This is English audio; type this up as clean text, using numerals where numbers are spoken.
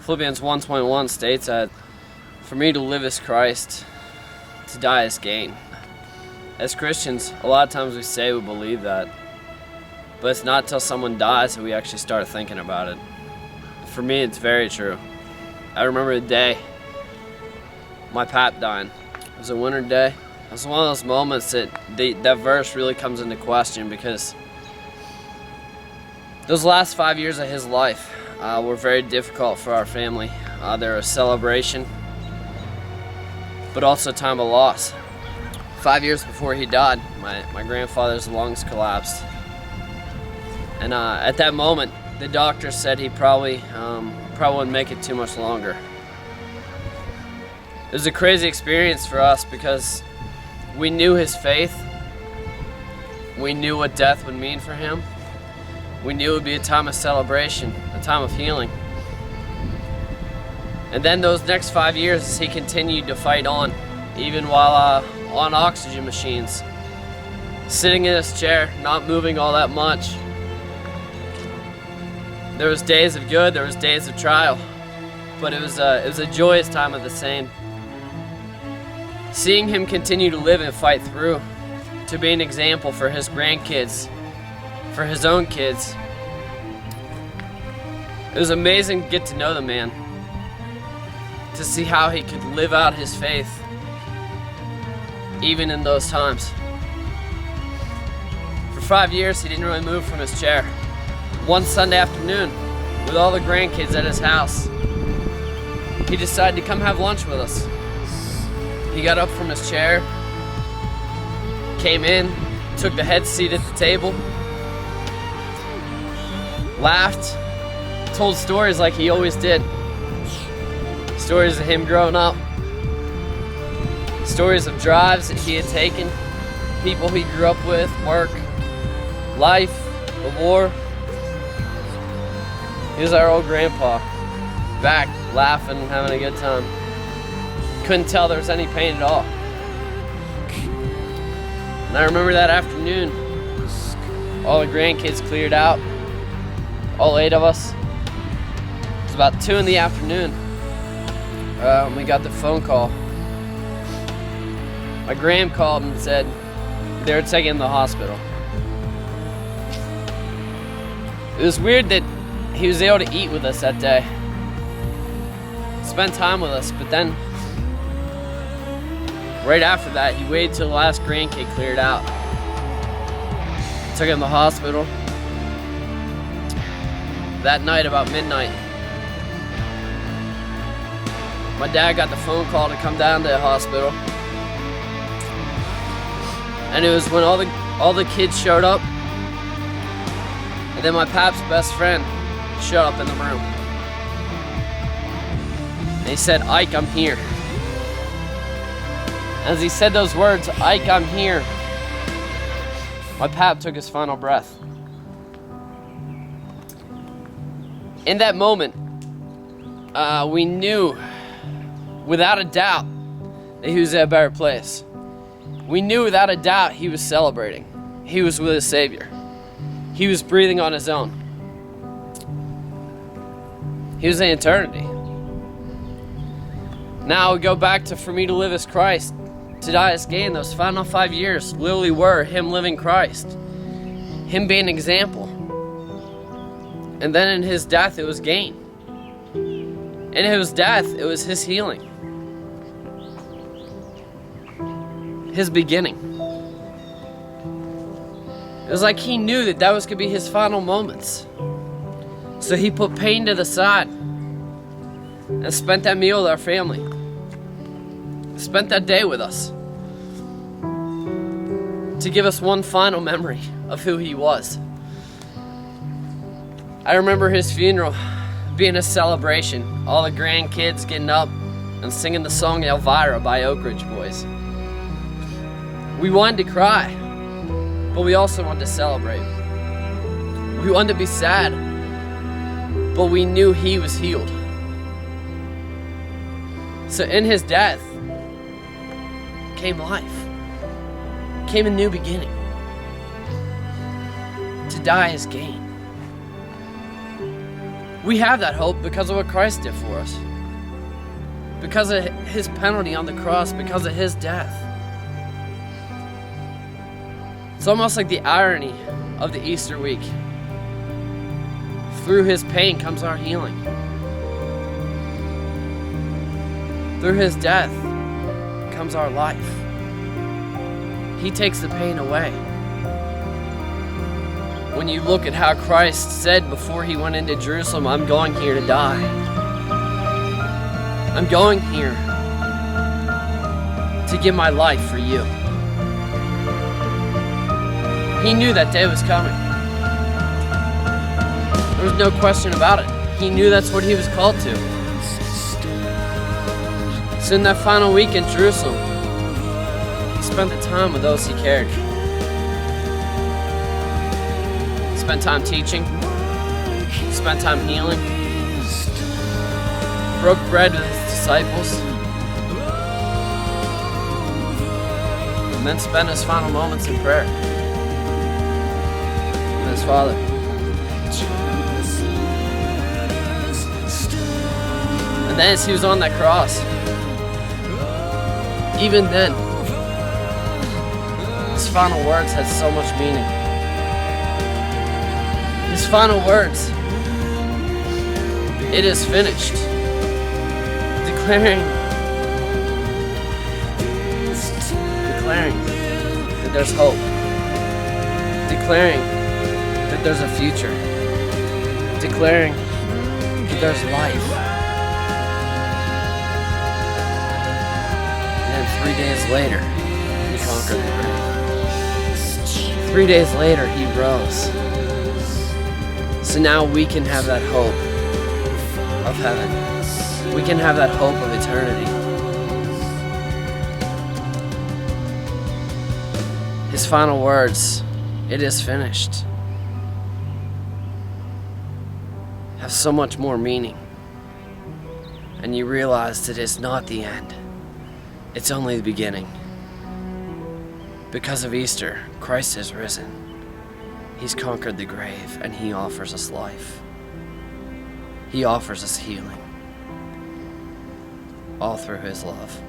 Philippians 1:21 states that for me to live is Christ, to die is gain. As Christians, a lot of times we say we believe that, but it's not until someone dies that we actually start thinking about it. For me, it's very true. I remember the day my pap died. It was a winter day. It was one of those moments that that verse really comes into question, because those last 5 years of his life were very difficult for our family. They were a celebration, but also a time of loss. 5 years before he died, my grandfather's lungs collapsed. And at that moment, the doctor said he probably wouldn't make it too much longer. It was a crazy experience for us because we knew his faith. We knew what death would mean for him. We knew it would be a time of celebration, a time of healing. And then those next 5 years, he continued to fight on, even while on oxygen machines, sitting in his chair, not moving all that much. There was days of good, there was days of trial, but it was a joyous time of the same. Seeing him continue to live and fight through, to be an example for his grandkids, for his own kids. It was amazing to get to know the man, to see how he could live out his faith even in those times. For 5 years, he didn't really move from his chair. One Sunday afternoon, with all the grandkids at his house, he decided to come have lunch with us. He got up from his chair, came in, took the head seat at the table, laughed, told stories like he always did. Stories of him growing up, stories of drives that he had taken, people he grew up with, work, life, the war. He was our old grandpa, back laughing and having a good time. Couldn't tell there was any pain at all. And I remember that afternoon, all the grandkids cleared out, all 8 of us. It was about 2 in the afternoon when we got the phone call. My gram called and said they were taking him to the hospital. It was weird that he was able to eat with us that day, spend time with us, but then right after that, he waited till the last grandkid cleared out. Took him to the hospital. That night, about midnight, my dad got the phone call to come down to the hospital. And it was when all the kids showed up, and then my pap's best friend showed up in the room. And he said, "Ike, I'm here." As he said those words, "Ike, I'm here," my pap took his final breath. In that moment, we knew without a doubt that he was at a better place. We knew without a doubt he was celebrating. He was with his Savior. He was breathing on his own. He was in eternity. Now we go back to for me to live as Christ, to die as gain. Those final 5 years literally were him living Christ, him being an example. And then in his death, it was gain. In his death, it was his healing, his beginning. It was like he knew that that was going to be his final moments. So he put pain to the side and spent that meal with our family. Spent that day with us to give us one final memory of who he was. I remember his funeral being a celebration. All the grandkids getting up and singing the song Elvira by Oak Ridge Boys. We wanted to cry, but we also wanted to celebrate. We wanted to be sad, but we knew he was healed. So in his death came life, came a new beginning. To die is gain. We have that hope because of what Christ did for us. Because of his penalty on the cross, because of his death. It's almost like the irony of the Easter week. Through his pain comes our healing. Through his death comes our life. He takes the pain away. When you look at how Christ said before he went into Jerusalem, I'm going here to die. I'm going here to give my life for you. He knew that day was coming. There was no question about it. He knew that's what he was called to. So in that final week in Jerusalem, he spent the time with those he cared. He spent time teaching. He spent time healing. Broke bread with his disciples. And then spent his final moments in prayer with his Father. And then as he was on that cross, even then, his final words had so much meaning. His final words, it is finished. Declaring that there's hope. Declaring that there's a future. Declaring that there's life. And then 3 days later, he conquered the grave. 3 days later, he rose. So now we can have that hope of heaven. We can have that hope of eternity. His final words, it is finished, have so much more meaning. And you realize that it's not the end. It's only the beginning. Because of Easter, Christ has risen. He's conquered the grave, and he offers us life. He offers us healing. All through his love.